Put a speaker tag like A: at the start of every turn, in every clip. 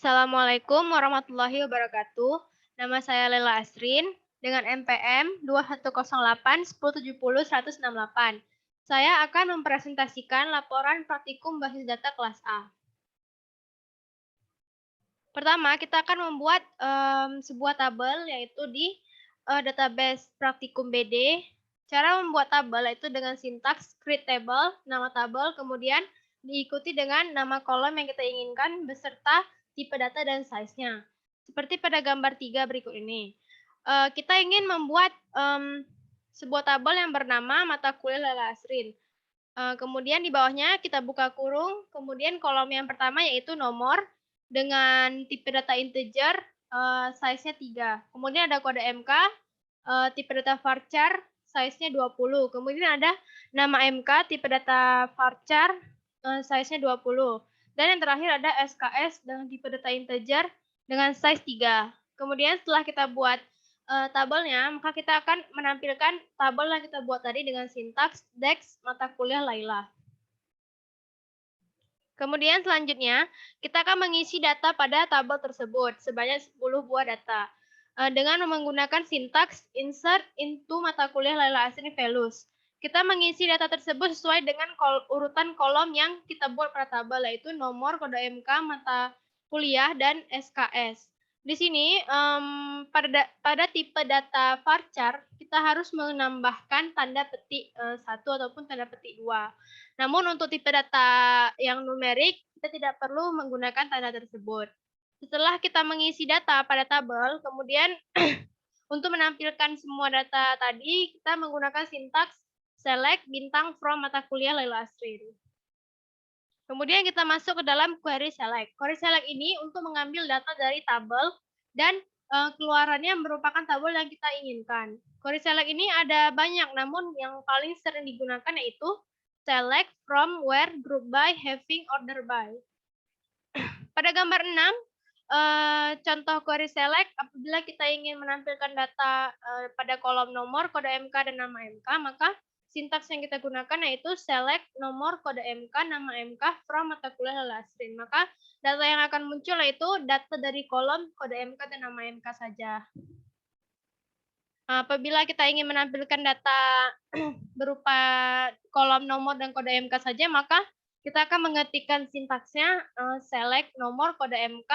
A: Assalamualaikum warahmatullahi wabarakatuh. Nama saya Lela Asrin dengan NPM 2108 1070 168. Saya akan mempresentasikan laporan praktikum basis data kelas A. Pertama, kita akan membuat sebuah tabel yaitu di database praktikum BD. Cara membuat tabel yaitu dengan sintaks create table, nama tabel, kemudian diikuti dengan nama kolom yang kita inginkan beserta tipe data dan size-nya. Seperti pada gambar 3 berikut ini. Kita ingin membuat sebuah tabel yang bernama mata kuliah Lela Asrin. Kemudian di bawahnya kita buka kurung, kemudian kolom yang pertama yaitu nomor dengan tipe data integer, size-nya 3. Kemudian ada kode MK, tipe data varchar, size-nya 20. Kemudian ada nama MK, tipe data varchar, size-nya 20. Dan yang terakhir ada SKS dengan tipe data integer dengan size 3. Kemudian setelah kita buat tabelnya, maka kita akan menampilkan tabel yang kita buat tadi dengan sintaks DEX mata kuliah Laila. Kemudian selanjutnya, kita akan mengisi data pada tabel tersebut sebanyak 10 buah data dengan menggunakan sintaks insert into mata kuliah Laila Asrin values. Kita mengisi data tersebut sesuai dengan urutan kolom yang kita buat pada tabel, yaitu nomor, kode MK, mata kuliah, dan SKS. Di sini pada tipe data varchar kita harus menambahkan tanda petik 1 ataupun tanda petik 2. Namun untuk tipe data yang numerik kita tidak perlu menggunakan tanda tersebut. Setelah kita mengisi data pada tabel, kemudian untuk menampilkan semua data tadi kita menggunakan sintaks select bintang from mata kuliah Laila Asrin. Kemudian kita masuk ke dalam query select. Query select ini untuk mengambil data dari tabel dan keluarannya merupakan tabel yang kita inginkan. Query select ini ada banyak, namun yang paling sering digunakan yaitu select from, where, group by, having, order by. Pada gambar 6, contoh query select, apabila kita ingin menampilkan data pada kolom nomor, kode MK, dan nama MK, maka sintaks yang kita gunakan yaitu select nomor, kode MK, nama MK from mata kuliah Lela Asrin. Maka data yang akan muncul yaitu data dari kolom, kode MK, dan nama MK saja. Apabila kita ingin menampilkan data berupa kolom nomor dan kode MK saja, maka kita akan mengetikkan sintaksnya select nomor, kode MK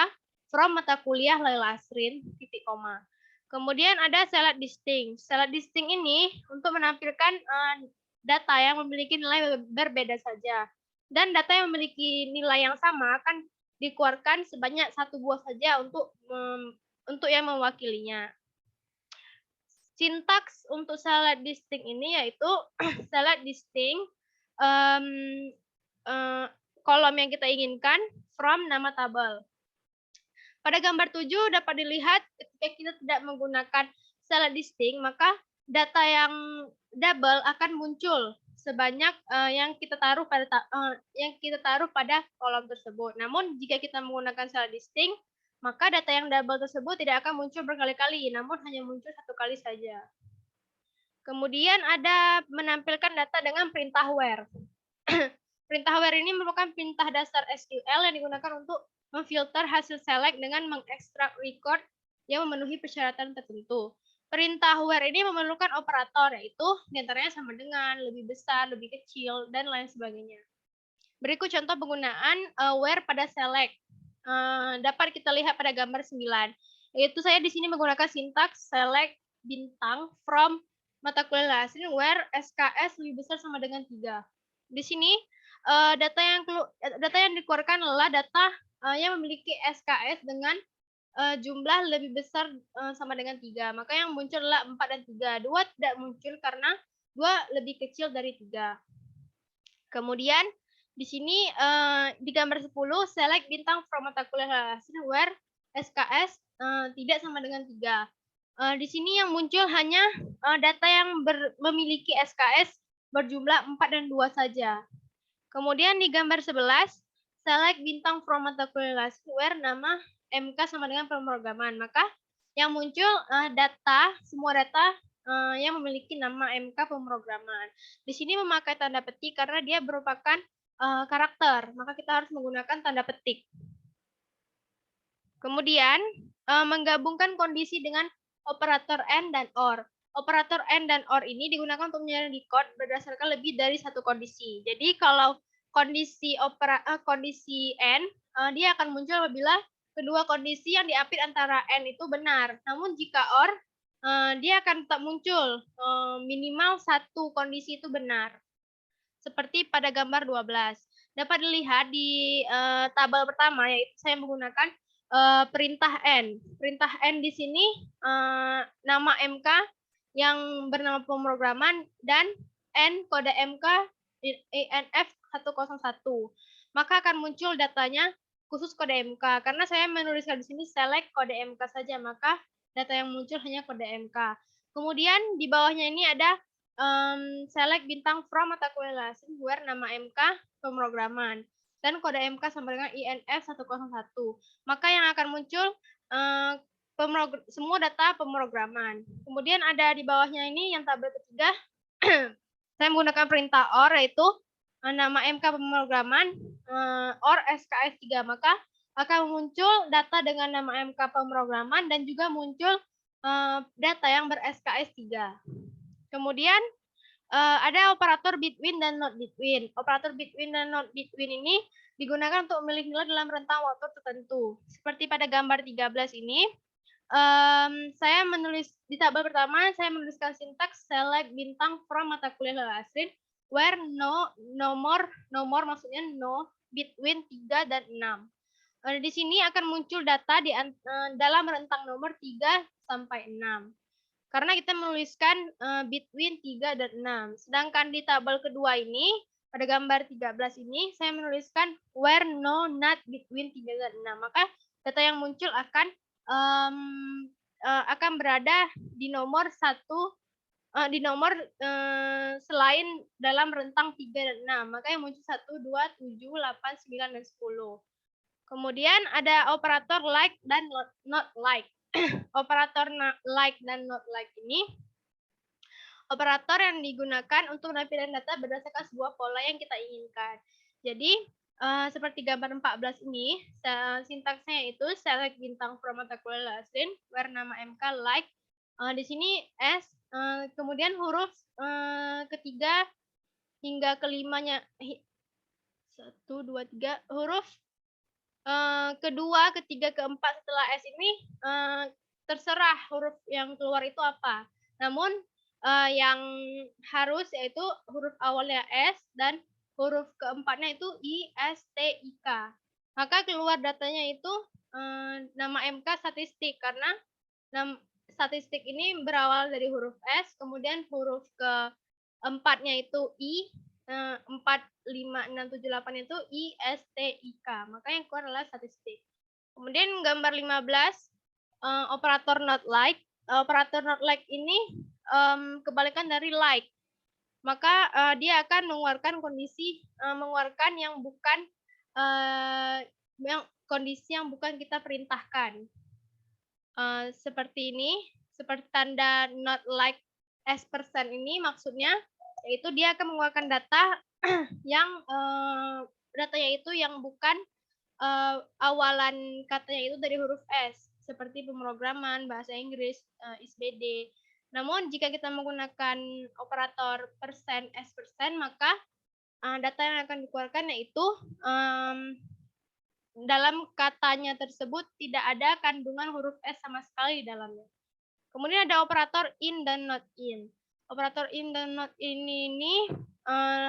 A: from mata kuliah Laila Asrin, titik koma. Kemudian ada select distinct. Select distinct ini untuk menampilkan data yang memiliki nilai berbeda saja. Dan data yang memiliki nilai yang sama akan dikeluarkan sebanyak 1 buah saja untuk yang mewakilinya. Sintaks untuk select distinct ini yaitu select distinct kolom yang kita inginkan from nama tabel. Pada gambar 7 dapat dilihat ketika kita tidak menggunakan select distinct, maka data yang double akan muncul sebanyak yang kita taruh pada kolom tersebut. Namun jika kita menggunakan select distinct, maka data yang double tersebut tidak akan muncul berkali-kali, namun hanya muncul 1 kali saja. Kemudian ada menampilkan data dengan perintah where. Perintah where ini merupakan perintah dasar SQL yang digunakan untuk memfilter hasil select dengan mengekstrak record yang memenuhi persyaratan tertentu. Perintah where ini memerlukan operator, yaitu diantaranya sama dengan, lebih besar, lebih kecil, dan lain sebagainya. Berikut contoh penggunaan where pada select. Dapat kita lihat pada gambar 9. Yaitu saya di sini menggunakan sintaks select bintang from mata kuliah Asrin where SKS lebih besar sama dengan 3. Di sini data yang dikeluarkan adalah data yang memiliki SKS dengan jumlah lebih besar sama dengan 3. Maka yang muncul adalah 4 dan 3. 2 tidak muncul karena 2 lebih kecil dari 3. Kemudian di sini di gambar 10 select bintang from mata kuliah Asrin where SKS tidak sama dengan 3. Di sini yang muncul hanya data yang memiliki SKS berjumlah 4 dan 2 saja. Kemudian di gambar 11 select bintang from mata kuliah where nama MK sama dengan pemrograman. Maka yang muncul semua data yang memiliki nama MK pemrograman. Di sini memakai tanda petik karena dia merupakan karakter, maka kita harus menggunakan tanda petik. Kemudian, menggabungkan kondisi dengan operator AND dan OR. Operator AND dan OR ini digunakan untuk menyelidiki kode berdasarkan lebih dari satu kondisi. Jadi kalau kondisi AND, dia akan muncul apabila kedua kondisi yang diapit antara AND itu benar. Namun jika OR, dia akan tetap muncul minimal satu kondisi itu benar. Seperti pada gambar 12. Dapat dilihat di tabel pertama, yaitu saya menggunakan perintah N. Perintah N di sini nama MK yang bernama pemrograman dan N kode MK INF 101. Maka akan muncul datanya khusus kode MK. Karena saya menuliskan di sini select kode MK saja, maka data yang muncul hanya kode MK. Kemudian di bawahnya ini ada select bintang from mata kuliah lesson where nama MK pemrograman dan kode MK sama dengan INF 101. Maka yang akan muncul semua data pemrograman. Kemudian ada di bawahnya ini yang tabel ketiga, saya menggunakan perintah OR, yaitu nama MK pemrograman OR SKS 3. Maka akan muncul data dengan nama MK pemrograman dan juga muncul data yang ber-SKS 3. Kemudian ada operator between dan not between. Operator between dan not between ini digunakan untuk memilih nilai dalam rentang waktu tertentu. Seperti pada gambar 13 ini, saya menulis di tabel pertama, saya menuliskan sintaks select bintang from mata kuliah Lalasin where nomor maksudnya no between 3 dan 6. Di sini akan muncul data di dalam rentang nomor 3 sampai 6. Karena kita menuliskan between 3 dan 6. Sedangkan di tabel kedua ini, pada gambar 13 ini, saya menuliskan where no not between 3 dan 6. Maka data yang muncul akan berada di nomor selain dalam rentang 3 dan 6. Maka yang muncul 1, 2, 7, 8, 9, dan 10. Kemudian ada operator like dan not like. Operator like dan not like ini operator yang digunakan untuk menampilkan data berdasarkan sebuah pola yang kita inginkan. Jadi seperti gambar 14 ini, sintaksnya itu select bintang from mata kuliah lesson where nama MK like. Di sini S, kemudian huruf ketiga hingga kelimanya 1, 2, 3 huruf kedua, ketiga, keempat setelah S ini terserah huruf yang keluar itu apa. Namun yang harus yaitu huruf awalnya S dan huruf keempatnya itu I, S, T, I, K. Maka keluar datanya itu nama MK statistik, karena statistik ini berawal dari huruf S, kemudian huruf keempatnya itu I, 4, 5, 6, 7, 8 itu I, S, T, I, K. Maka yang keluar adalah statistik. Kemudian gambar 15, operator not like. Operator not like ini kebalikan dari like. Maka dia akan mengeluarkan mengeluarkan yang bukan kondisi yang bukan kita perintahkan. Seperti ini, seperti tanda not like S% ini maksudnya yaitu dia akan mengeluarkan data yang datanya itu yang bukan awalan katanya itu dari huruf S, seperti pemrograman, bahasa Inggris, ISBD. Namun jika kita menggunakan operator persen S%, maka data yang akan dikeluarkan yaitu dalam katanya tersebut tidak ada kandungan huruf S sama sekali di dalamnya. Kemudian ada operator in dan not in. Operator in dan not in ini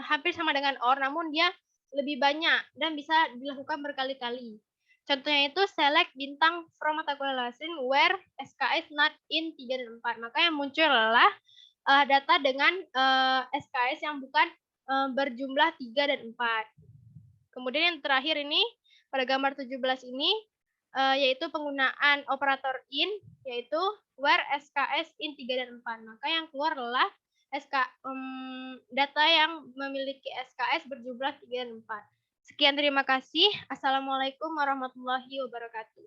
A: hampir sama dengan OR, namun dia lebih banyak dan bisa dilakukan berkali-kali. Contohnya itu select bintang from mata kuliah lesson where SKS not in 3 dan 4. Maka yang muncul adalah data dengan SKS yang bukan berjumlah 3 dan 4. Kemudian yang terakhir ini, pada gambar 17 ini, yaitu penggunaan operator in, yaitu where SKS in 3 dan 4. Maka yang keluar adalah data yang memiliki SKS berjumlah 3 dan 4. Sekian, terima kasih. Assalamualaikum warahmatullahi wabarakatuh.